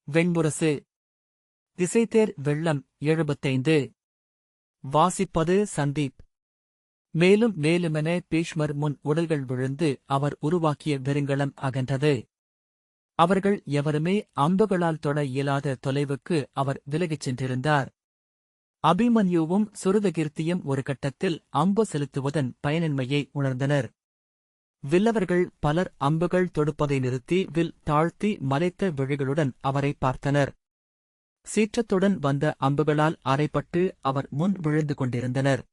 வெண்முரசு. திசைதேர் வெள்ளம் 75. வாசிப்பது சந்தீப். மேலும் மேலுமென பீஷ்மர் முன் உடல்கள் விழுந்து அவர் உருவாக்கிய வெறுங்கலம் அகன்றது. அவர்கள் எவருமே அம்புகளால் தொட இயலாத தொலைவுக்கு அவர் விலகிச் சென்றிருந்தார். அபிமன்யுவும் சுருதகீர்த்தியும் ஒரு கட்டத்தில் அம்பு செலுத்துவதன் பயனின்மையை உணர்ந்தனர். வில்லவர்கள் பலர் அம்புகள் தொடுப்பதை நிறுத்தி வில் தாழ்த்தி மலைத்த விழிகளுடன் அவரை பார்த்தனர். சீற்றத்துடன் வந்த அம்புகளால் அரைப்பட்டு அவர் முன் விழுந்து கொண்டிருந்தனர்.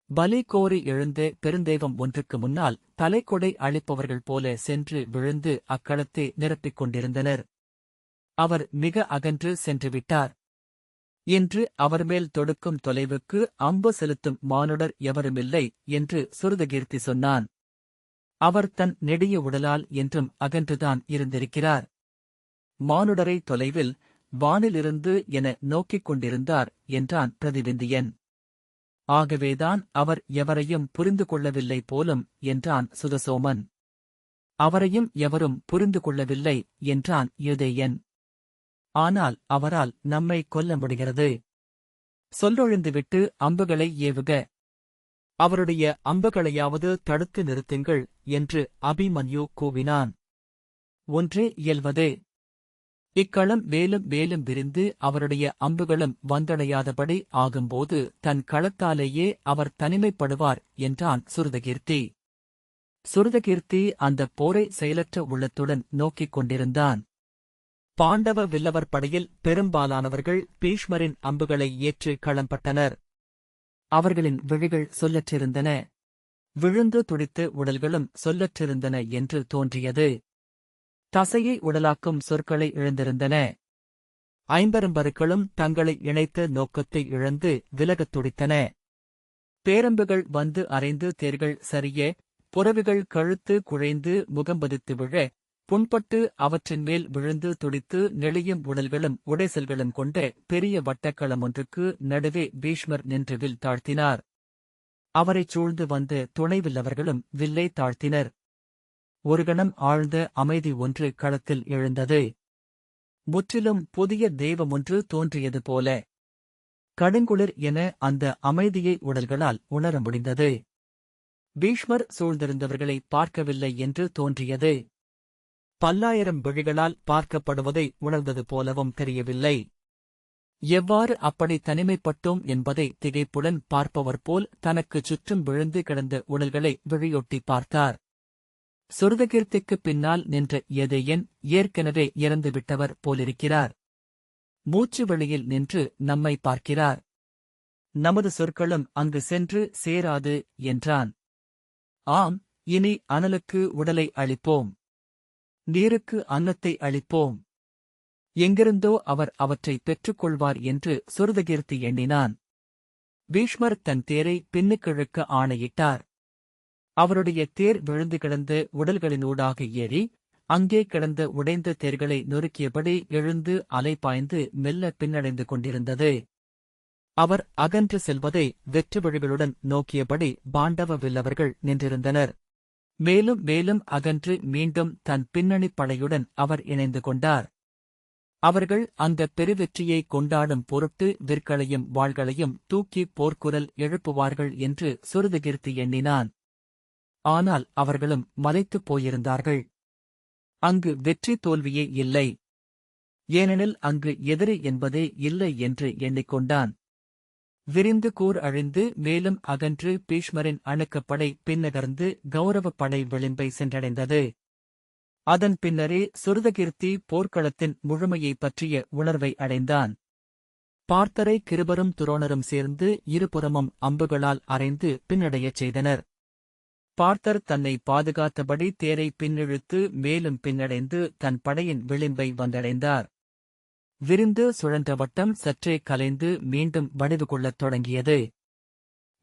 பலி கோரி எழுந்த பெருந்தெய்வம் ஒன்றுக்கு முன்னால் தலைக்கொடை அளிப்பவர்கள் போல சென்று விழுந்து அக்களத்தை நிரப்பிக் கொண்டிருந்தனர். அவர் மிக அகன்று சென்றுவிட்டார். இன்று அவர்மேல் தொடுக்கும் தொலைவுக்கு அம்பு செலுத்தும் மானுடர் எவருமில்லை என்று சுருதகீர்த்தி சொன்னான். அவர் தன் நெடிய உடலால் என்றும் அகன்றுதான் இருந்திருக்கிறார். மானுடரை தொலைவில் வானிலிருந்து என நோக்கிக் கொண்டிருந்தார் என்றான் பிரதிவிந்தியன். ஆகவேதான் அவர் எவரையும் புரிந்து கொள்ளவில்லை போலும் என்றான் சுதசோமன். அவரையும் எவரும் புரிந்து கொள்ளவில்லை என்றான் யூதேயன். ஆனால் அவரால் நம்மை கொல்ல முடிகிறது. சொல்லொழிந்துவிட்டு அம்புகளை ஏவுக. அவருடைய அம்புகளையாவது தடுத்து நிறுத்துங்கள் என்று அபிமன்யு கூவினான். ஒன்றே இயல்வது. இக்களம் மேலும் மேலும் விரிந்து அவருடைய அம்புகளும் வந்தடையாதபடி ஆகும்போது தன் களத்தாலேயே அவர் தனிமைப்படுவார் என்றான் சுருதகீர்த்தி. சுருதகீர்த்தி அந்தப் போரை செயலற்ற உள்ளத்துடன் நோக்கிக் கொண்டிருந்தான். பாண்டவ வில்லவர் படையில் பெரும்பாலானவர்கள் பீஷ்மரின் அம்புகளை ஏற்று களம்பட்டனர். அவர்களின் விழிகள் சொல்லற்றிருந்தன. விழுந்து துடித்த உடல்களும் சொல்லற்றிருந்தன என்று தோன்றியது. தசையை உடலாக்கும் சொற்களை இழந்திருந்தன. ஐம்பெரும்பருக்களும் தங்களை இணைத்த நோக்கத்தை இழந்து விலகத் துடித்தன. பேரம்புகள் வந்து அரைந்து தேர்கள் சரிய, புறவிகள் கழுத்து குழைந்து முகம்பதித்து விழ, புண்பட்டு அவற்றின் மேல் விழுந்து துடித்து நெளியும் உடல்களும் உடைசல்களும் கொண்ட பெரிய வட்டக்களம் ஒன்றுக்கு நடுவே பீஷ்மர் நின்று வில் தாழ்த்தினார். அவரைச் சூழ்ந்து வந்த துணைவில்லவர்களும் வில்லை தாழ்த்தினர். ஒரு கணம் ஆழ்ந்த அமைதி ஒன்று களத்தில் எழுந்தது. முற்றிலும் புதிய தெய்வமொன்று தோன்றியது போல. கடுங்குளிர் என அந்த அமைதியை உடல்களால் உணர முடிந்தது. பீஷ்மர் சூழ்ந்திருந்தவர்களை பார்க்கவில்லை என்று தோன்றியது. பல்லாயிரம் விழிகளால் பார்க்கப்படுவதை உணர்ந்தது போலவும் தெரியவில்லை. எவ்வாறு அப்படி தனிமைப்பட்டோம் என்பதை திகைப்புடன் பார்ப்பவர் போல் தனக்குச் சுற்றும் விழுந்து கிடந்த உடல்களை விழியொட்டி பார்த்தார். சுருதகீர்த்திக்குப் பின்னால் நின்ற யதேயன் ஏற்கனவே இறந்துவிட்டவர் போலிருக்கிறார். மூச்சு வெளியில் நின்று நம்மை பார்க்கிறார். நமது சொற்களும் அங்கு சென்று சேராது என்றான். ஆம், இனி அனலுக்கு உடலை அளிப்போம். நீருக்கு அன்னத்தை அளிப்போம். எங்கிருந்தோ அவர் அவற்றை பெற்றுக்கொள்வார் என்று சுருதகீர்த்தி எண்ணினான். பீஷ்மர் தன் தேரை பின்னுக்கிழுக்க ஆணையிட்டார். அவருடைய தேர் விழுந்து கிடந்த உடல்களினூடாக ஏறி, அங்கே கிடந்த உடைந்த தேர்களை நொறுக்கியபடி எழுந்து அலைபாய்ந்து மெல்ல பின்னடைந்து கொண்டிருந்தது. அவர் அகன்று செல்வதை வெற்றுவிழிகளுடன் நோக்கியபடி பாண்டவ வில்லவர்கள் நின்றிருந்தனர். மேலும் மேலும் அகன்று மீண்டும் தன் பின்னணிப் படையுடன் அவர் இணைந்து கொண்டார். அவர்கள் அந்த பெருவெற்றியை கொண்டாடும் பொருட்டு விற்களையும் வாள்களையும் தூக்கி போர்க்குரல் எழுப்புவார்கள் என்று சுருதகீர்த்தி எண்ணினான். ஆனால் அவர்களும் மலைத்துப் போயிருந்தார்கள். அங்கு வெற்றி தோல்வியே இல்லை. ஏனெனில் அங்கு எதிரி என்பதே இல்லை என்று எண்ணிக்கொண்டான். விரிந்து கூர் அழிந்து மேலும் அகன்று பீஷ்மரின் அணுக்கப்படை பின்னகர்ந்து கௌரவப் படை விளிம்பை சென்றடைந்தது. அதன் பின்னரே சுருதகீர்த்தி போர்க்களத்தின் முழுமையைப் பற்றிய உணர்வை அடைந்தான். பார்த்தரை கிருபரும் துரோணரும் சேர்ந்து இருபுறமும் அம்புகளால் அறைந்து பின்னடையச் செய்தனர். பார்த்தர் தன்னை பாதுகாத்தபடி தேரை பின்னிழுத்து மேலும் பின்னடைந்து தன் படையின் விளிம்பை வந்தடைந்தார். விரிந்து சுழன்ற வட்டம் சற்றே கலைந்து மீண்டும் வடிவு கொள்ளத் தொடங்கியது.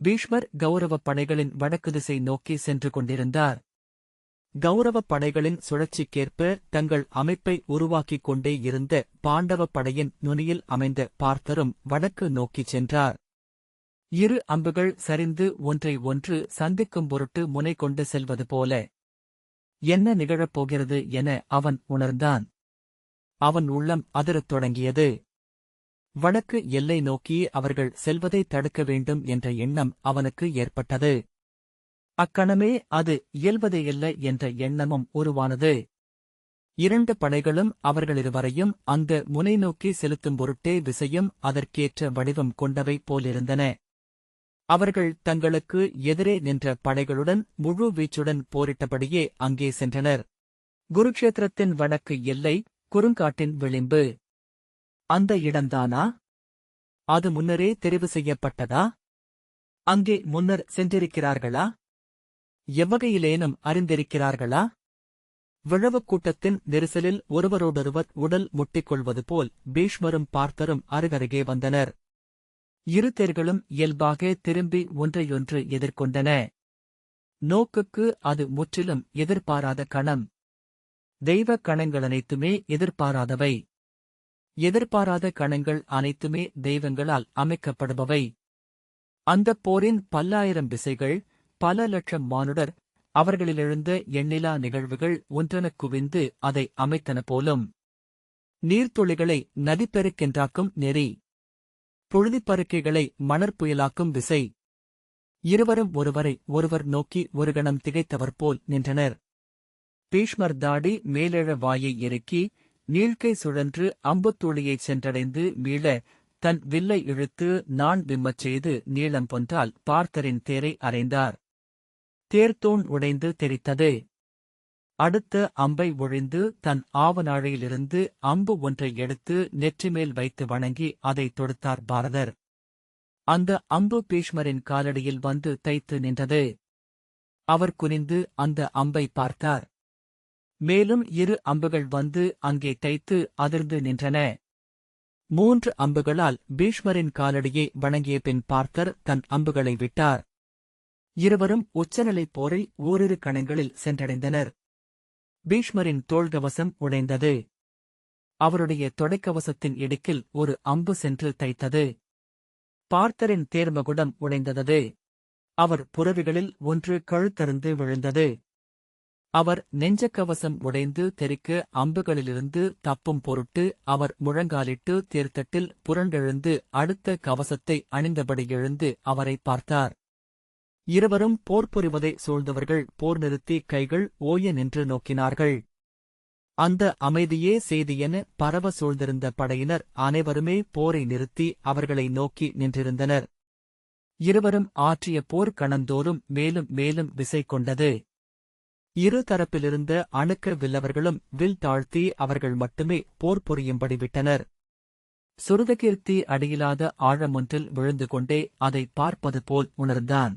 பீஷ்மர் கௌரவப் படைகளின் வடக்கு திசை நோக்கி சென்று கொண்டிருந்தார். கௌரவப் படைகளின் சுழற்சிக்கேற்ப தங்கள் அமைப்பை உருவாக்கிக் கொண்டே இருந்த பாண்டவப் படையின் நுனியில் அமைந்த பார்த்தரும் வடக்கு நோக்கிச் சென்றார். இரு அம்புகள் சரிந்து ஒன்றை ஒன்று சந்திக்கும் பொருட்டு முனை கொண்டு செல்வது போல. என்ன நிகழப் போகிறது என அவன் உணர்ந்தான். அவன் உள்ளம் அதிரத் தொடங்கியது. வடக்கு எல்லை நோக்கி அவர்கள் செல்வதை தடுக்க வேண்டும் என்ற எண்ணம் அவனுக்கு ஏற்பட்டது. அக்கணமே அது இயல்வதேயல்ல என்ற எண்ணமும் உருவானது. 2 படைகளும் அவர்களிருவரையும் அந்த முனை நோக்கி செலுத்தும் பொருட்டே விசையும் அதற்கேற்ற வடிவம் கொண்டவை போலிருந்தன. அவர்கள் தங்களுக்கு எதிரே நின்ற படைகளுடன் முழு வீச்சுடன் போரிட்டபடியே அங்கே சென்றனர். குருக்ஷேத்திரத்தின் வடக்கு எல்லை குறுங்காட்டின் விளிம்பு. அந்த இடம்தானா? அது முன்னரே தெரிவு செய்யப்பட்டதா? அங்கே முன்னர் சென்றிருக்கிறார்களா? எவ்வகையிலேனும் அறிந்திருக்கிறார்களா? விழவுக் கூட்டத்தின் நெரிசலில் ஒருவரோடொருவர் உடல் முட்டிக்கொள்வது போல் பீஷ்மரும் பார்த்தரும் அருகருகே வந்தனர். இரு தேர்களும் இயல்பாக திரும்பி ஒன்றையொன்று எதிர்கொண்டன. நோக்குக்கு அது முற்றிலும் எதிர்பாராத கணம். தெய்வ கணங்கள் அனைத்துமே எதிர்பாராதவை. எதிர்பாராத கணங்கள் அனைத்துமே தெய்வங்களால் அமைக்கப்படுபவை. அந்தப் போரின் பல்லாயிரம் விசைகள், பல லட்சம் மானுடர், அவர்களிலெழுந்த எண்ணிலா நிகழ்வுகள் ஒன்றெனக் குவிந்து அதை அமைத்தன போலும். நீர்த்துளிகளை நதிப்பெருக்கென்றாக்கும் நெறி, புழுதிப்பருக்கைகளை மணற்புயலாக்கும் விசை. இருவரும் ஒருவரை ஒருவர் நோக்கி ஒரு கணம் திகைத்தவர் போல் நின்றனர். பீஷ்மர் தாடி மேலெழ வாயை இறுக்கி, நீழ்க்கை சுழன்று அம்புத்துளியைச் சென்றடைந்து மீள, தன் வில்லை இழுத்து நான் விம்மச் செய்து நீளம் பொன்றால் பார்த்தரின் தேரை அறைந்தார். தேர்தூண் உடைந்து தெரித்தது. அடுத்த அம்பை ஒழிந்து தன் ஆவநாழையிலிருந்து அம்பு ஒன்றை எடுத்து நெற்றிமேல் வைத்து வணங்கி அதை தொடுத்தார் பாரதர். அந்த அம்பு பீஷ்மரின் காலடியில் வந்து தைத்து நின்றது. அவர் குனிந்து அந்த அம்பை பார்த்தார். மேலும் 2 அம்புகள் வந்து அங்கே தைத்து அதிர்ந்து நின்றன. 3 அம்புகளால் பீஷ்மரின் காலடியை வணங்கிய பின் பார்த்தர் தன் அம்புகளை விட்டார். இருவரும் உச்சநிலைப் போரில் ஓரிரு கணங்களில் சென்றடைந்தனர். பீஷ்மரின் தோள்கவசம் உடைந்தது. அவருடைய தொடைக்கவசத்தின் இடுக்கில் ஒரு அம்பு சென்று தைத்தது. பார்த்தரின் தேர்மகுடம் உடைந்தது. அவர் புறவிகளில் ஒன்று கழுத்தறுந்து விழுந்தது. அவர் நெஞ்சக்கவசம் உடைந்து தெறிக்க அம்புகளிலிருந்து தப்பும் பொருட்டு அவர் முழங்காலிட்டு தேர்தட்டில் புரண்டெழுந்து அடுத்த கவசத்தை அணிந்தபடி எழுந்து அவரை பார்த்தார். இருவரும் போர் புரிவதை சூழ்ந்தவர்கள் போர் நிறுத்தி கைகள் ஓய நின்று நோக்கினார்கள். அந்த அமைதியே செய்தியென பரவ சூழ்ந்திருந்த படையினர் அனைவருமே போரை நிறுத்தி அவர்களை நோக்கி நின்றிருந்தனர். இருவரும் ஆற்றிய போர் கணந்தோறும் மேலும் மேலும் விசை கொண்டது. இரு தரப்பிலிருந்த அணுக்க வில்லவர்களும் வில் தாழ்த்தி அவர்கள் மட்டுமே போர் புரியும்படி விட்டனர். சுருதகீர்த்தி அடியிலாத ஆழமொன்றில் விழுந்து கொண்டே அதை பார்ப்பது போல் உணர்ந்தான்.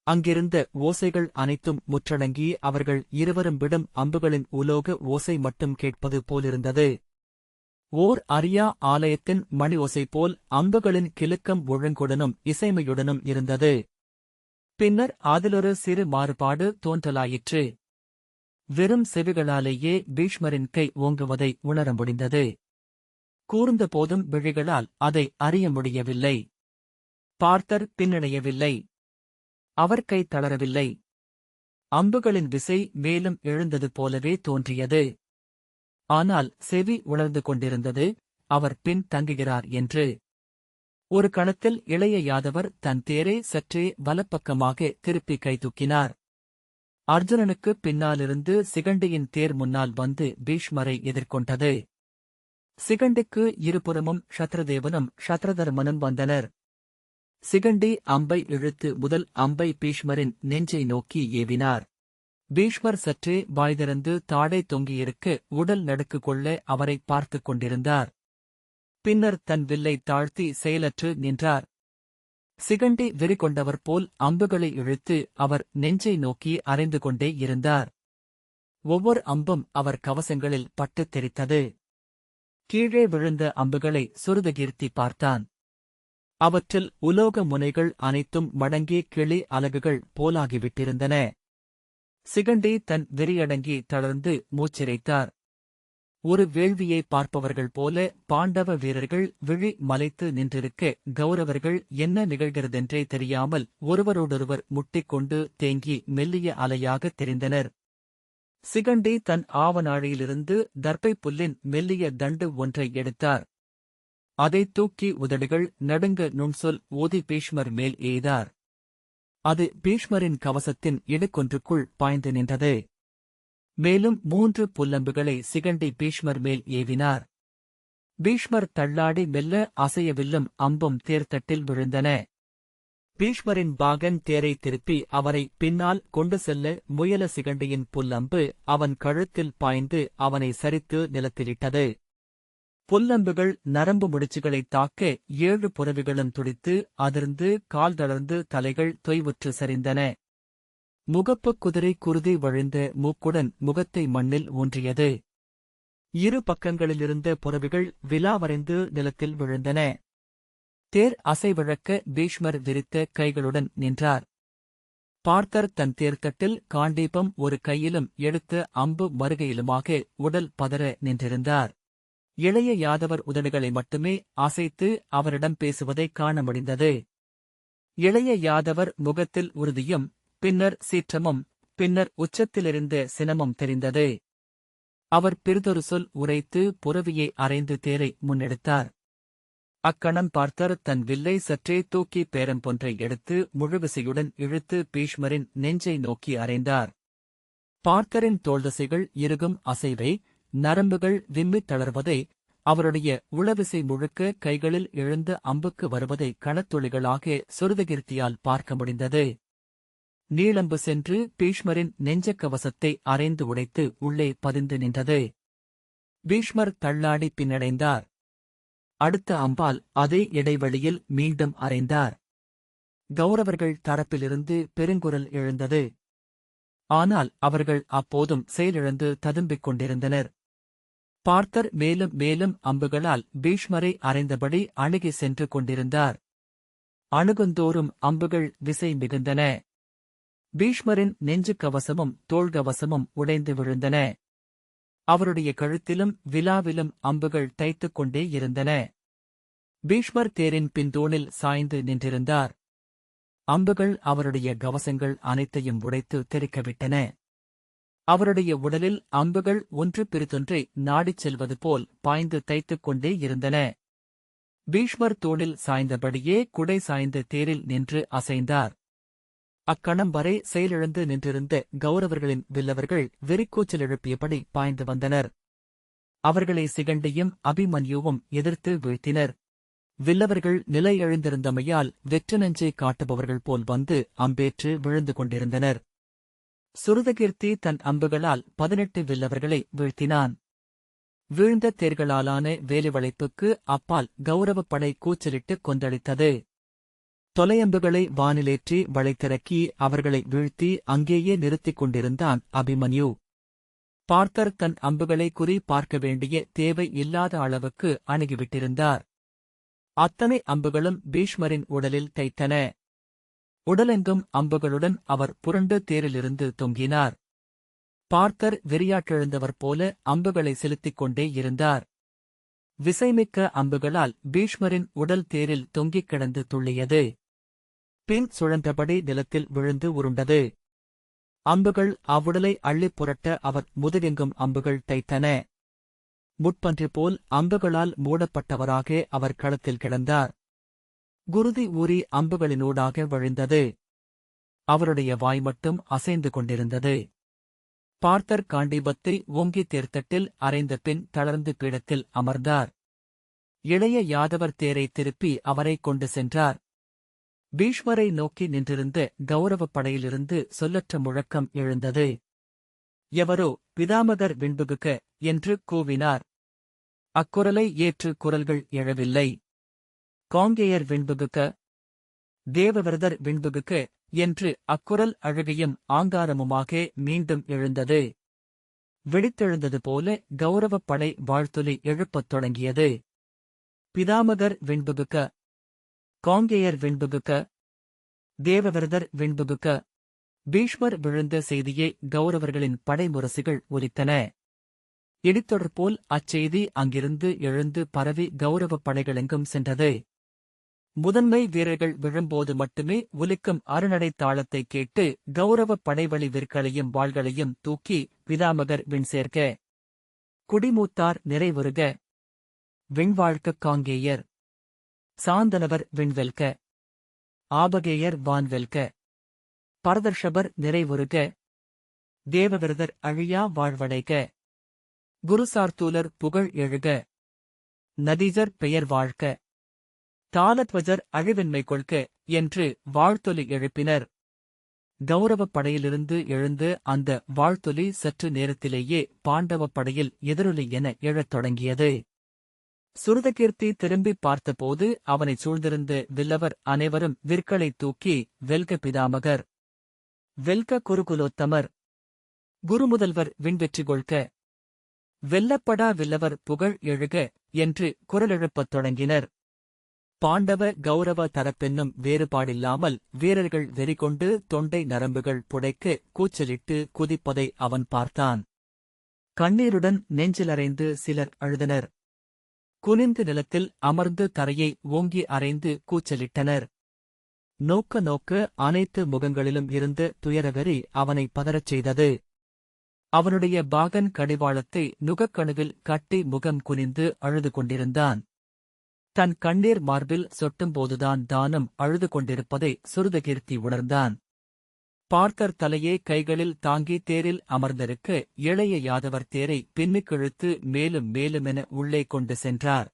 அங்கிருந்த ஓசைகள் அனைத்தும் முற்றடங்கி அவர்கள் இருவரும் விடும் அம்புகளின் உலோக ஓசை மட்டும் கேட்பது போலிருந்தது. ஓர் அரியா ஆலயத்தின் மணி ஓசை போல் அம்புகளின் கிலுக்கம் ஒழுங்குடனும் இசைமையுடனும் இருந்தது. பின்னர் அதிலொரு சிறு மாறுபாடு தோன்றலாயிற்று. வெறும் செவிகளாலேயே பீஷ்மரின் கை ஓங்குவதை உணர முடிந்தது. கூர்ந்த போதும் விழிகளால் அதை அறிய முடியவில்லை. பார்த்தர் பின்னடையவில்லை. அவர் கை தளரவில்லை. அம்புகளின் விசை மேலும் எழுந்தது போலவே தோன்றியது. ஆனால் செவி உணர்ந்து கொண்டிருந்தது, அவர் பின் தங்குகிறார் என்று. ஒரு கணத்தில் இளைய யாதவர் தன் தேரை சற்றே வலப்பக்கமாக திருப்பி கை தூக்கினார். அர்ஜுனனுக்குப் பின்னாலிருந்து சிகண்டியின் தேர் முன்னால் வந்து பீஷ்மரை எதிர்கொண்டது. சிகண்டிக்கு இருபுறமும் ஷத்ரதேவனும் ஷத்ரதர்மனும் வந்தனர். சிகண்டி அம்பை இழுத்து முதல் அம்பை பீஷ்மரின் நெஞ்சை நோக்கி ஏவினார். பீஷ்மர் சற்றே வாய் திறந்து தாடை தொங்கியிருக்க உடல் நடுக்கு கொள்ள அவரை பார்த்துக் கொண்டிருந்தார். பின்னர் தன் வில்லை தாழ்த்தி செயலற்று நின்றார். சிகண்டி வெறி கொண்டவர் போல் அம்புகளை இழுத்து அவர் நெஞ்சை நோக்கி அறைந்து கொண்டே இருந்தார். ஒவ்வொரு அம்பும் அவர் கவசங்களில் பட்டுத் தெரித்தது. கீழே விழுந்த அம்புகளை சுருதகீர்த்தி பார்த்தான். அவற்றில் உலோக முனைகள் அனைத்தும் மடங்கி கிளி அலகுகள் போலாகிவிட்டிருந்தன. சிகண்டி தன் வெறியடங்கி தளர்ந்து மூச்சிரைத்தார். ஒரு வேள்வியை பார்ப்பவர்கள் போல பாண்டவ வீரர்கள் விழி மலைத்து நின்றிருக்க கௌரவர்கள் என்ன நிகழ்கிறதென்றே தெரியாமல் ஒருவரோடொருவர் முட்டிக்கொண்டு தேங்கி மெல்லிய அலையாகத் தெரிந்தனர். சிகண்டி தன் ஆவநாழியிலிருந்து தர்பை புல்லின் மெல்லிய தண்டு ஒன்றை எடுத்தார். அதைத் தூக்கி உதடுகள் நடுங்க நுண்சொல் ஓதி பீஷ்மர் மேல் எய்தார். அது பீஷ்மரின் கவசத்தின் இடுக்கொன்றுக்குள் பாய்ந்து நின்றது. மேலும் 3 புல்லம்புகளை சிகண்டி பீஷ்மர் மேல் ஏவினார். பீஷ்மர் தள்ளாடி மெல்ல அசையவில்லும் அம்பும் தேர்தட்டில் விழுந்தன. பீஷ்மரின் பாகன் தேரை திருப்பி அவரை பின்னால் கொண்டு செல்ல முயல சிகண்டியின் புல்லம்பு அவன் கழுத்தில் பாய்ந்து அவனை சரித்து நிலத்திலிட்டது. புல்லம்புகள் நரம்பு முடிச்சுகளைத் தாக்க 7 புறவிகளும் துடித்து அதிர்ந்து கால் தளர்ந்து தலைகள் தொய்வுற்று சரிந்தன. முகப்புக் குதிரை குருதி வழிந்த மூக்குடன் முகத்தை மண்ணில் ஊன்றியது. 2 பக்கங்களிலிருந்த புறவிகள் விலாவரைந்து நிலத்தில் விழுந்தன. தேர் அசைவிழக்க பீஷ்மர் விரித்த கைகளுடன் நின்றார். பார்த்தர் தன் தேர்தட்டில் காண்டீபம் ஒரு கையிலும் எடுத்த அம்பு மறுகையிலுமாக உடல் பதற நின்றிருந்தார். இளைய யாதவர் உதடுகளை மட்டுமே அசைத்து அவரிடம் பேசுவதைக் காண முடிந்தது. இளைய யாதவர் முகத்தில் உறுதியும் பின்னர் சீற்றமும் பின்னர் உச்சத்திலிருந்த சினமும் தெரிந்தது. அவர் பிறிதொரு சொல் உரைத்து புரவியை அறைந்து தேரை முன்னெடுத்தார். அக்கணம் பார்த்தர் தன் வில்லை சற்றே தூக்கி பேரம்பொன்றை எடுத்து முழுவிசையுடன் இழுத்து பீஷ்மரின் நெஞ்சை நோக்கி அறைந்தார். பார்த்தரின் தோள்தசைகள் இறுகும் அசைவை, நரம்புகள் விம்மித் தளர்வதை, அவருடைய உளவிசை முழுக்க கைகளில் எழுந்த அம்புக்கு வருவதை கணத்துளிகளாக சுருதகீர்த்தியால் பார்க்க முடிந்தது. நீளம்பு சென்று பீஷ்மரின் நெஞ்சக்கவசத்தை அரைந்து உடைத்து உள்ளே பதிந்து நின்றது. பீஷ்மர் தள்ளாடி பின்னடைந்தார். அடுத்த அம்பால் அதே இடைவெளியில் மீண்டும் அறைந்தார். கௌரவர்கள் தரப்பிலிருந்து பெருங்குரல் எழுந்தது. ஆனால் அவர்கள் அப்போதும் செயலிழந்து ததும்பிக் கொண்டிருந்தனர். பார்த்தர் மேலும் மேலும் அம்புகளால் பீஷ்மரை அறைந்தபடி அணுகி சென்று கொண்டிருந்தார். அணுகுந்தோறும் அம்புகள் விசை மிகுந்தன. பீஷ்மரின் நெஞ்சு கவசமும் தோள்கவசமும் உடைந்து விழுந்தன. அவருடைய கழுத்திலும் விலாவிலும் அம்புகள் தைத்துக் கொண்டே இருந்தன. பீஷ்மர் தேரின் பின்தூணில் சாய்ந்து நின்றிருந்தார். அம்புகள் அவருடைய கவசங்கள் அனைத்தையும் உடைத்து தெறிக்கவிட்டன. அவருடைய உடலில் அம்புகள் ஒன்று பிறிதொன்றை நாடிச் செல்வது போல் பாய்ந்து தைத்துக் கொண்டே இருந்தன. பீஷ்மர் தூணில் சாய்ந்தபடியே குடை சாய்ந்த தேரில் நின்று அசைந்தார். அக்கணம் வரை செயலிழந்து நின்றிருந்த கௌரவர்களின் வில்லவர்கள் வெறிக்கூச்சல் எழுப்பியபடி பாய்ந்து வந்தனர். அவர்களை சிகண்டியும் அபிமன்யுவும் எதிர்த்து வீழ்த்தினர். வில்லவர்கள் நிலை எழுந்திருந்தமையால் வெற்று நெஞ்சை காட்டுபவர்கள் போல் வந்து அம்பேற்று விழுந்து கொண்டிருந்தனர். சுருதகீர்த்தி தன் அம்புகளால் 18 வில்லவர்களை வீழ்த்தினான். வீழ்ந்த தேர்களாலான வேலிவளைப்புக்கு அப்பால் கௌரவப் படை கூச்சலிட்டுக் கொந்தளித்தது. தொலையம்புகளை வானிலேற்றி வளைத்திறக்கி அவர்களை வீழ்த்தி அங்கேயே நிறுத்திக் கொண்டிருந்தான் அபிமன்யு. பார்த்தர் தன் அம்புகளை குறி பார்க்க வேண்டிய தேவை இல்லாத அளவுக்கு அணுகிவிட்டிருந்தார். அத்தனை அம்புகளும் பீஷ்மரின் உடலில் தைத்தன. உடலெங்கும் அம்புகளுடன் அவர் புரண்டு தேரிலிருந்து தொங்கினார். பார்த்தர் வெறியாற்றெழுந்தவர் போல அம்புகளை செலுத்திக் கொண்டே இருந்தார். விசைமிக்க அம்புகளால் பீஷ்மரின் உடல் தேரில் தொங்கிக் கிடந்து துள்ளியது. பின் சுழன்றபடி நிலத்தில் விழுந்து உருண்டது. அம்புகள் அவ்வுடலை அள்ளிப் புரட்ட அவர் முதுகெங்கும் அம்புகள் தைத்தன. முட்பன்றி போல் அம்புகளால் மூடப்பட்டவராக அவர் களத்தில் கிடந்தார். குருதி ஊறி அம்புகளினூடாக வழிந்தது. அவருடைய வாய் மட்டும் அசைந்து கொண்டிருந்தது. பார்த்தர் காண்டீபத்தை ஓங்கி தேர்தட்டில் அறைந்த பின் தளர்ந்து பீடத்தில் அமர்ந்தார். இளைய யாதவர் தேரை திருப்பி அவரை கொண்டு சென்றார். பீஷ்மரை நோக்கி நின்றிருந்த கௌரவப் படையிலிருந்து சொல்லற்ற முழக்கம் எழுந்தது. எவரோ பிதாமகர் விண்புகுக என்று கூவினார். அக்குரலை ஏற்று குரல்கள் எழவில்லை. காங்கேயர் விண்புகுக, தேவவிரதர் விண்புகுக என்று அக்குரல் அழுகையும் ஆங்காரமுமாக மீண்டும் எழுந்தது. வெடித்தெழுந்தது போல கௌரவப் படை வாழ்த்துலி எழுப்பத் தொடங்கியது. பிதாமகர் விண்புகுக, காங்கேயர் விண்புகுக, தேவவிரதர் விண்புகுக. பீஷ்மர் விழுந்த செய்தியை கௌரவர்களின் படைமுரசுகள் ஒலித்தன. இடித்தொடர் போல் அச்செய்தி அங்கிருந்து எழுந்து பரவி கௌரவப் படைகளெங்கும் சென்றது. முதன்மை வீரர்கள் விழும்போது மட்டுமே ஒலிக்கும் அருநடை தாளத்தைக் கேட்டு கௌரவப் படைவழி விற்களையும் வாள்களையும் தூக்கி பிதாமகர் விண் சேர்க்க. குடிமூத்தார் நிறைவுறுக. விண்வாழ்க்கக் காங்கேயர். சாந்தனவர் விண்வெல்க. ஆபகேயர் வான்வெல்க. பரதர்ஷபர் நிறைவுறுக. தேவவிரதர் அழியா வாழ்வடைக. குருசார்த்தூலர் புகழ் எழுக. நதீஜர் பெயர் வாழ்க. தாளத்வஜர் அழிவின்மை கொள்க என்று வாழ்த்தொலி எழுப்பினர். கௌரவப் படையிலிருந்து எழுந்து அந்த வாழ்த்தொலி சற்று நேரத்திலேயே பாண்டவப் படையில் எதிரொலி என எழத் தொடங்கியது. சுருதகீர்த்தி திரும்பிப் பார்த்தபோது அவனைச் சூழ்ந்திருந்த வில்லவர் அனைவரும் விற்களைத் தூக்கி வெல்க பிதாமகர். வெல்க குருகுலோத்தமர். குருமுதல்வர் விண்வெற்றி கொள்க. வெல்லப்படா வில்லவர் புகழ் எழுக என்று குரலெழுப்பத் தொடங்கினர். பாண்டவ கௌரவ தரப்பென்னும் வேறுபாடில்லாமல் வீரர்கள் வெறிகொண்டு தொண்டை நரம்புகள் புடைக்க கூச்சலிட்டு குதிப்பதை அவன் பார்த்தான். கண்ணீருடன் நெஞ்சிலறைந்து சிலர் அழுதனர். குனிந்து நிலத்தில் அமர்ந்து தரையை ஓங்கி அறைந்து கூச்சலிட்டனர். நோக்க நோக்க அனைத்து முகங்களிலும் இருந்த துயரவெறி அவனை பதறச் செய்தது. அவனுடைய பாகன் கடிவாளத்தை நுகக்கணுவில் கட்டி முகம் குனிந்து அழுது கொண்டிருந்தான். தன் கண்ணீர் மார்பில் சொட்டும்போதுதான் தானும் அழுது கொண்டிருப்பதை சுருதகீர்த்தி உணர்ந்தான். பார்த்தர் தலையே கைகளில் தாங்கி தேரில் அமர்ந்திருக்க இளைய யாதவர் தேரை பின்னுக்கிழுத்து மேலும் மேலுமென உள்ளே கொண்டு சென்றார்.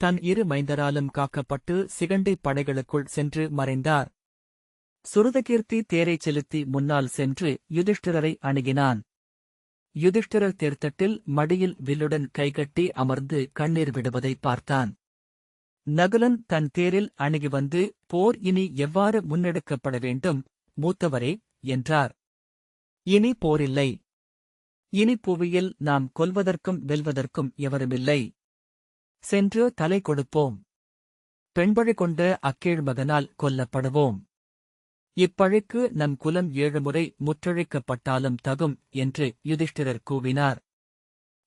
தன் இரு மைந்தராலும் காக்கப்பட்டு சிகண்டை படைகளுக்குள் சென்று மறைந்தார். சுருதகீர்த்தி தேரைச் செலுத்தி முன்னால் சென்று யுதிஷ்டிரரை அணுகினான். யுதிஷ்டிரர் தேர்த்தட்டில் மடியில் வில்லுடன் கைகட்டி அமர்ந்து கண்ணீர் விடுவதை பார்த்தான். நகுலன் தன் தேரில் அணுகி வந்து, போர் இனி எவ்வாறு முன்னெடுக்கப்பட வேண்டும் மூத்தவரே என்றார். இனி போரில்லை. இனி புவியில் நாம் கொல்வதற்கும் வெல்வதற்கும் எவருமில்லை. சென்று தலை கொடுப்போம். பெண்பழி கொண்ட அக்கேழ் மகனால் கொல்லப்படுவோம். இப்பழிக்கு நம் குலம் 7 முறை முற்றழிக்கப்பட்டாலும் தகும் என்று யுதிஷ்டிரர் கூவினார்.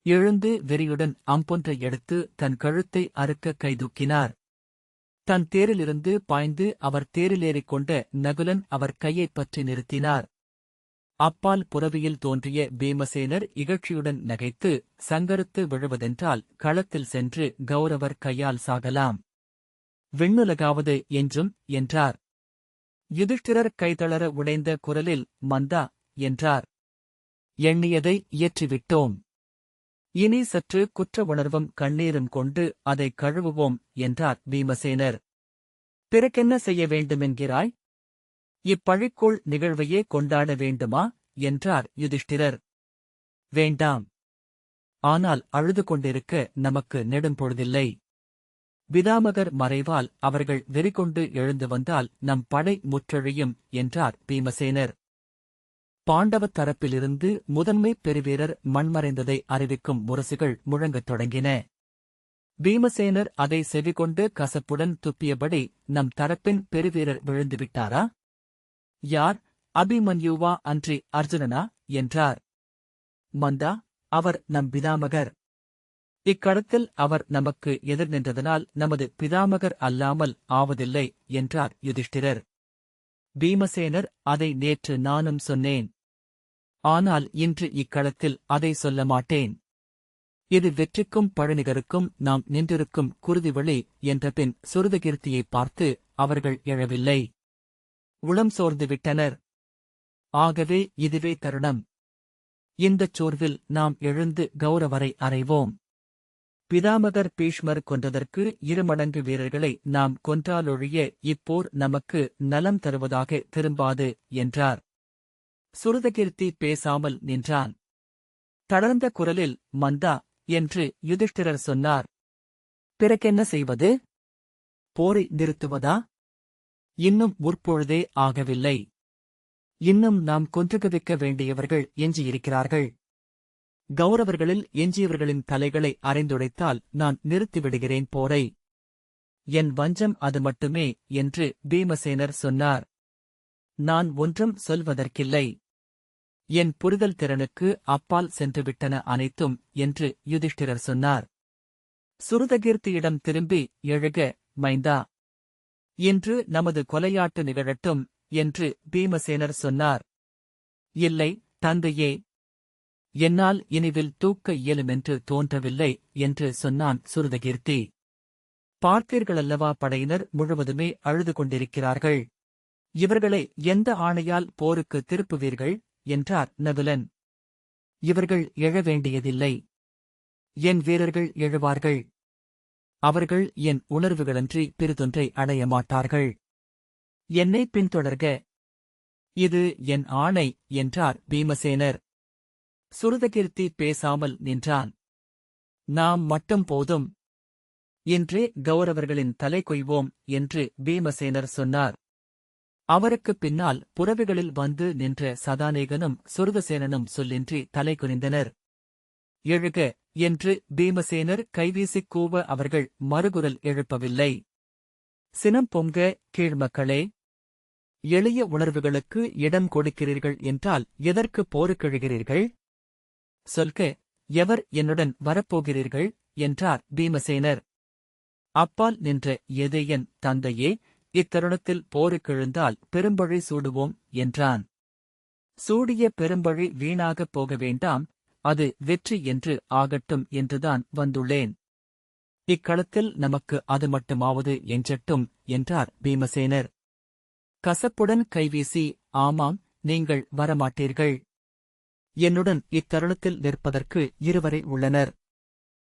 எழுந்து வெறியுடன் அம்பொன்றை எடுத்து தன் கழுத்தை அறுக்க கைதூக்கினார். தன் தேரிலிருந்து பாய்ந்து அவர் தேரிலேறிக் கொண்ட நகுலன் அவர் கையைப் பற்றி நிறுத்தினார். அப்பால் புறவியில் தோன்றிய பீமசேனர் இகழ்ச்சியுடன் நகைத்து, சங்கரித்து விழுவதென்றால் களத்தில் சென்று கௌரவர் கையால் சாகலாம். விண்ணுலகாவது என்றும் என்றார். யுதிஷ்டிரர் கைதளர உடைந்த குரலில் மந்தா என்றார். எண்ணியதை இயற்றிவிட்டோம். இனி சற்று குற்ற உணர்வும் கண்ணீரும் கொண்டு அதை கழுவுவோம் என்றார் பீமசேனர். பிறக்கென்ன செய்ய வேண்டுமென்கிறாய்? இப்பழிக்குள் நிகழ்வையே கொண்டாட வேண்டுமா என்றார் யுதிஷ்டிரர். வேண்டாம். ஆனால் அழுது கொண்டிருக்க நமக்கு நெடும்பொழுதில்லை. பிதாமகர் மறைவால் அவர்கள் வெறிகொண்டு எழுந்து வந்தால் நம் படை முற்றழியும் என்றார் பீமசேனர். பாண்டவத் தரப்பிலிருந்து முதன்மைப் பெருவீரர் மண்மறைந்ததை அறிவிக்கும் முரசுகள் முழங்கத் தொடங்கின. பீமசேனர் அதை செவிகொண்டு கசப்புடன் துப்பியபடி, நம் தரப்பின் பெருவீரர் விழுந்துவிட்டாரா? யார், அபிமன்யுவா அன்றி அர்ஜுனனா என்றார். மந்தா, அவர் நம் பிதாமகர். இக்களத்தில் அவர் நமக்கு எதிர் நின்றதனால் நமது பிதாமகர் அல்லாமல் ஆவதில்லை என்றார் யுதிஷ்டிரர். பீமசேனர், அதை நேற்று நானும் சொன்னேன். ஆனால் இன்று இக்களத்தில் அதை சொல்ல மாட்டேன். இது வெற்றிக்கும் பழனிகருக்கும் நாம் நின்றிருக்கும் குருதிவழி என்றபின் சுருதகீர்த்தியைப் பார்த்து அவர்கள் எழவில்லை. உளம் சோர்ந்துவிட்டனர். ஆகவே இதுவே தருணம். இந்தச் சோர்வில் நாம் எழுந்து கௌரவரை அறைவோம். பிதாமகர் பீஷ்மர் கொன்றதற்கு 2 மடங்கு வீரர்களை நாம் கொன்றாலொழிய இப்போர் நமக்கு நலம் தருவதாக திரும்பாது என்றார். சுருதகீர்த்தி பேசாமல் நின்றான். தளர்ந்த குரலில் மந்தா என்று யுதிஷ்டிரர் சொன்னார். பிறக்கென்ன செய்வது? போரை நிறுத்துவதா? இன்னும் முற்பொழுதே ஆகவில்லை. இன்னும் நாம் கொன்றுகுவிக்க வேண்டியவர்கள் எஞ்சியிருக்கிறார்கள். கௌரவர்களில் எஞ்சியவர்களின் தலைகளை அறைந்துடைத்தால் நான் நிறுத்திவிடுகிறேன் போரை. என் வஞ்சம் அது மட்டுமே என்று பீமசேனர் சொன்னார். நான் ஒன்றும் சொல்வதற்கில்லை. என் புரிதல் திறனுக்கு அப்பால் சென்றுவிட்டன அனைத்தும் என்று யுதிஷ்டிரர் சொன்னார். சுருதகீர்த்தியிடம் திரும்பி, எழுக மைந்தா. இன்று நமது கொலையாட்டு நிகழட்டும் என்று பீமசேனர் சொன்னார். இல்லை, தந்தையே. என்னால் இனிவில் தூக்க இயலுமென்று தோன்றவில்லை என்று சொன்னான் சுருதகீர்த்தி. பார்த்தீர்களல்லவா, படையினர் முழுவதுமே அழுது கொண்டிருக்கிறார்கள். இவர்களை எந்த ஆணையால் போருக்கு திருப்புவீர்கள் என்றார் நகுலன். இவர்கள் எழ வேண்டியதில்லை. என் வீரர்கள் எழுவார்கள். அவர்கள் என் உணர்வுகளன்றி பிறிதொன்றை அடைய மாட்டார்கள். என்னை பின்தொடர்க. இது என் ஆணை என்றார் பீமசேனர். சுருதகீர்த்தி பேசாமல் நின்றான். நாம் மட்டும் போதும். இன்றே கௌரவர்களின் தலை கொய்வோம் என்று பீமசேனர் சொன்னார். அவருக்குப் பின்னால் புறவிகளில் வந்து நின்ற சதானேகனும் சுருதசேனனும் சொல்லின்றி தலை குனிந்தனர். எழுக என்று பீமசேனர் கைவீசிக் கூவ அவர்கள் மறுகுரல் எழுப்பவில்லை. சினம் பொங்க, கீழ்மக்களே! எளிய உணர்வுகளுக்கு இடம் கொடுக்கிறீர்கள் என்றால் எதற்கு போருக்கெழுகிறீர்கள்? சொல்க, எவர் என்னுடன் வரப்போகிறீர்கள் என்றார் பீமசேனர். அப்பால் நின்ற எதேயன், தந்தையே, இத்தருணத்தில் போருக்கெழுந்தால் பெரும்பழி சூடுவோம் என்றான். சூடிய பெரும்பழி வீணாகப் போக வேண்டாம், அது வெற்றி என்று ஆகட்டும் என்றுதான் வந்துள்ளேன். இக்களத்தில் நமக்கு அது மட்டுமாவது எஞ்சட்டும் என்றார் பீமசேனர். கசப்புடன் கைவீசி, ஆமாம், நீங்கள் வரமாட்டீர்கள். என்னுடன் இத்தருணத்தில் நிற்பதற்கு இருவரை உள்ளனர்.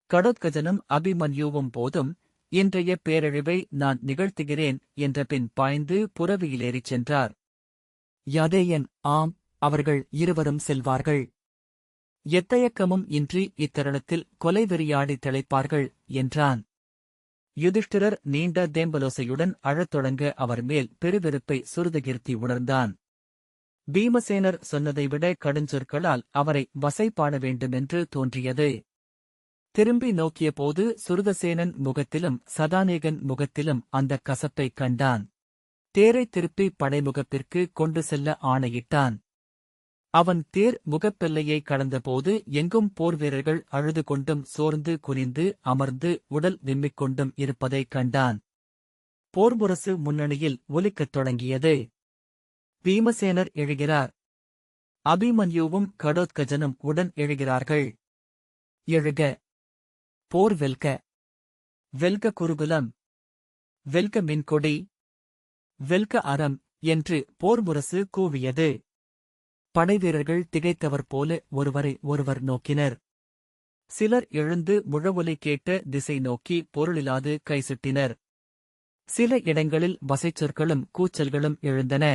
கடோத்கஜனும் அபிமன்யுவும் போதும், இன்றைய பேரழிவை நான் நிகழ்த்துகிறேன் என்ற பின் பாய்ந்து புறவியிலேறிச் சென்றார். யதேயன், ஆம், அவர்கள் இருவரும் செல்வார்கள். எத்தயக்கமும் இன்றி இத்தருணத்தில் கொலைவெறியாடி திளைப்பார்கள் என்றான். யுதிஷ்டிரர் நீண்ட தேம்பலோசையுடன் அழத் தொடங்க அவர் மேல் பெருவெறுப்பை சுருதகீர்த்தி உணர்ந்தான். பீமசேனர் சொன்னதைவிட கடுஞ்சொற்களால் அவரை வசைபாட வேண்டுமென்று தோன்றியது. திரும்பி நோக்கியபோது சுருதசேனன் முகத்திலும் சதானேகன் முகத்திலும் அந்தக் கசப்பைக் கண்டான். தேரைத் திருப்பி படைமுகப்பிற்கு கொண்டு செல்ல ஆணையிட்டான். அவன் தேர் முகப்பெல்லையை கடந்தபோது எங்கும் போர்வீரர்கள் அழுது கொண்டும் சோர்ந்து குனிந்து அமர்ந்து உடல் விம்மிக் கொண்டும் இருப்பதைக் கண்டான். போர்முரசு முன்னணியில் ஒலிக்கத் தொடங்கியது. பீமசேனர் எழுகிறார். அபிமன்யுவும் கடோத்கஜனும் உடன் எழுகிறார்கள். எழுக! போர் வெல்க! வெல்க குருகுலம்! வெல்க மின்கொடி! வெல்க அறம்! என்று போர்முரசு கூவியது. படைவீரர்கள் திகைத்தவர் போல ஒருவரை ஒருவர் நோக்கினர். சிலர் எழுந்து முழவொலி கேட்ட திசை நோக்கி பொருளிலாது கைசிட்டினர். சில இடங்களில் வசைச்சொற்களும் கூச்சல்களும் எழுந்தன.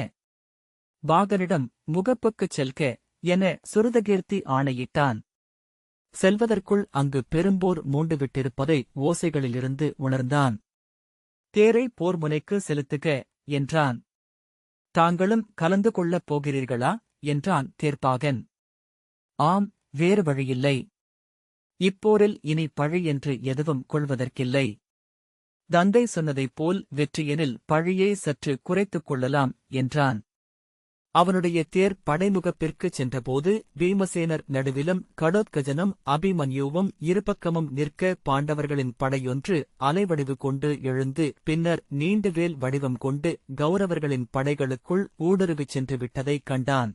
பாகனிடம் முகப்புக்குச் செல்க என சுருதகீர்த்தி ஆணையிட்டான். செல்வதற்குள் அங்கு பெரும்போர் மூண்டுவிட்டிருப்பதை ஓசைகளிலிருந்து உணர்ந்தான். தேரை போர்முனைக்கு செலுத்துக என்றான். தாங்களும் கலந்து கொள்ளப் போகிறீர்களா என்றான் தேர்ப்பாகன். ஆம், வேறு வழியில்லை. இப்போரில் இனி பழி என்று எதுவும் கொள்வதற்கில்லை. தந்தை சொன்னதைப் போல் வெற்றியெனில் பழியை சற்று குறைத்துக் கொள்ளலாம் என்றான். அவனுடைய தேர் படைமுகப்பிற்குச் சென்றபோது பீமசேனர் நடுவிலும் கடோத்கஜனும் அபிமன்யுவும் இருபக்கமும் நிற்க பாண்டவர்களின் படையொன்று அலைவடிவு கொண்டு எழுந்து பின்னர் நீண்டுவேல் வடிவம் கொண்டு கௌரவர்களின் படைகளுக்குள் ஊடுருவிச் சென்று விட்டதைக் கண்டான்.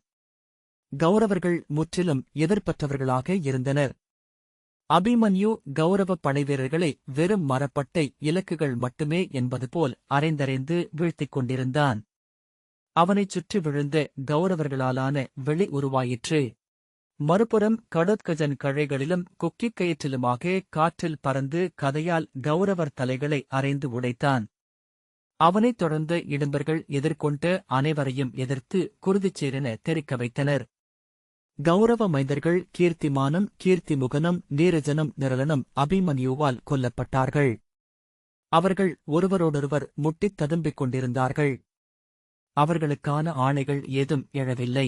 கௌரவர்கள் முற்றிலும் எதிர்ப்பற்றவர்களாக இருந்தனர். அபிமன்யு கௌரவப் படைவீரர்களை வெறும் மரப்பட்டை இலக்குகள் மட்டுமே என்பது போல் அரைந்தரைந்து வீழ்த்திக் கொண்டிருந்தான். அவனைச் சுற்றி விழுந்த கௌரவர்களாலான வெளி உருவாயிற்று. மறுபுறம் கடோத்கஜன் கழைகளிலும் கொக்கிக் கயிற்றிலுமாக காற்றில் பறந்து கதையால் கௌரவர் தலைகளை அரைந்து உடைத்தான். அவனைத் தொடர்ந்த இடும்பர்கள் எதிர்கொண்ட அனைவரையும் எதிர்த்து குருதிச்சேரென தெறிக்க வைத்தனர். கௌரவ மைந்தர்கள் கீர்த்திமானும் கீர்த்திமுகனும் நீரஜனும் நிரலனும் அபிமன்யுவால் கொல்லப்பட்டார்கள். அவர்கள் ஒருவரோடொருவர் முட்டித் ததும்பிக் கொண்டிருந்தார்கள். அவர்களுக்கான ஆணைகள் ஏதும் எழவில்லை.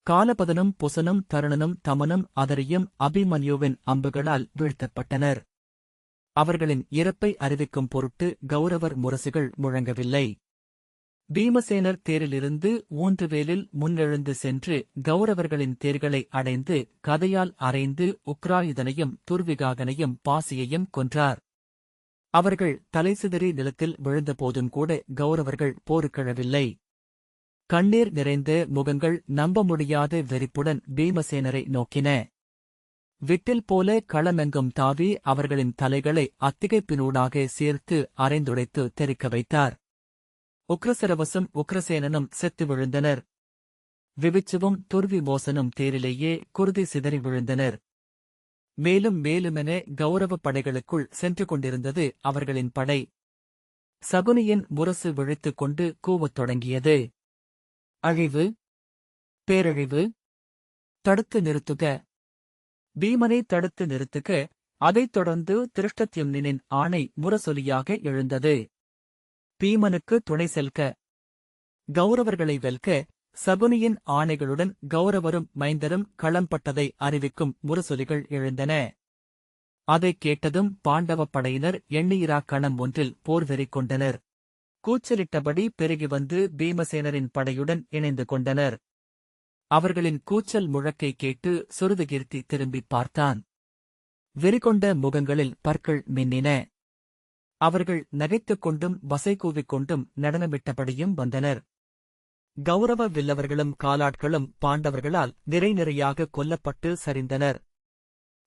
காலபதனும் புசனும் தருணனும் தமனும் அதரியும் அபிமன்யுவின் அம்புகளால் வீழ்த்தப்பட்டனர். அவர்களின் இறப்பை அறிவிக்கும் பொருட்டு கௌரவர் முரசுகள் முழங்கவில்லை. பீமசேனர் தேரிலிருந்து ஊன்றுவேலில் முன்னெழுந்து சென்று கௌரவர்களின் தேர்களை அடைந்து கதையால் அரைந்து உக்ராயுதனையும் துர்விகாகனையும் பாசியையும் கொன்றார். அவர்கள் தலைசிதறி நிலத்தில் விழுந்தபோதும் கூட கௌரவர்கள் போருக்கிழவில்லை. கண்ணீர் நிறைந்த முகங்கள் நம்ப முடியாத வெறிப்புடன் பீமசேனரை நோக்கின. விட்டில் போல களமெங்கும் தாவி அவர்களின் தலைகளை அத்திகைப்பினூடாக சேர்த்து அரைந்துடைத்து தெறிக்க வைத்தார். உக்ரசரவசும் உக்ரசேனனும் செத்து விழுந்தனர். விவிச்சுவும் துர்விமோசனும் தேரிலேயே குருதி சிதறி விழுந்தனர். மேலும் மேலுமென கௌரவப் படைகளுக்குள் சென்று கொண்டிருந்தது அவர்களின் படை. சகுனியின் முரசு விழித்துக் கொண்டு கூவத் தொடங்கியது. அழிவு, பேரழிவு, தடுத்து நிறுத்துக. பீமனை தடுத்து நிறுத்துக. அதைத் தொடர்ந்து திருஷ்டத்யும்னின் ஆணை முரசொலியாக எழுந்தது. பீமனுக்கு துணை செல்க. கௌரவர்களை வெல்க. சகுனியின் ஆணைகளுடன் கௌரவரும் மைந்தரும் களம்பட்டதை அறிவிக்கும் முரசொலிகள் எழுந்தன. அதைக் கேட்டதும் பாண்டவப் படையினர் எண்ணியிரா கணம் ஒன்றில் போர்வெறி கொண்டனர். கூச்சலிட்டபடி பெருகி வந்து பீமசேனரின் படையுடன் இணைந்து கொண்டனர். அவர்களின் கூச்சல் முழக்கை கேட்டு சுருதகீர்த்தி திரும்பிப் பார்த்தான். வெறிகொண்ட முகங்களில் பற்கள் மின்னின. அவர்கள் நகைத்துக் கொண்டும் வசை கூவிக்கொண்டும் நடனமிட்டபடியும் வந்தனர். கௌரவ வில்லவர்களும் காலாட்களும் பாண்டவர்களால் நிறையாக கொல்லப்பட்டு சரிந்தனர்.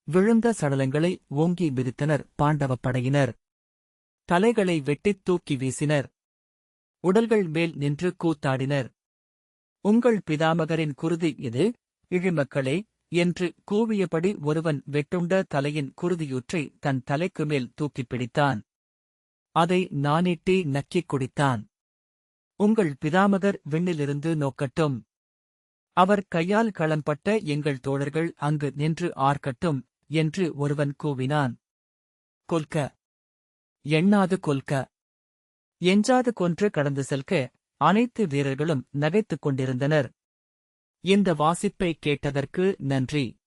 விழுந்த சடலங்களை ஓங்கி மிதித்தனர் பாண்டவப் படையினர். தலைகளை வெட்டித் தூக்கி வீசினர். உடல்கள் மேல் நின்று கூத்தாடினர். உங்கள் பிதாமகரின் குருதி இது, இழிமக்களே என்று கூவியபடி ஒருவன் வெட்டுண்ட தலையின் குருதியூற்றை தன் தலைக்கு மேல் தூக்கிப் பிடித்தான். அதை நானீட்டி நக்கிக் குடித்தான். உங்கள் பிதாமகர் விண்ணிலிருந்து நோக்கட்டும். அவர் கையால் களம்பட்ட எங்கள் தோழர்கள் அங்கு நின்று ஆர்க்கட்டும் என்று ஒருவன் கூவினான். கொல்க, எண்ணாது கொல்க, எஞ்சாது கொன்று கடந்து செல்க. அனைத்து வீரர்களும் நகைத்துக் கொண்டிருந்தனர். இந்த வாசிப்பை கேட்டதற்கு நன்றி.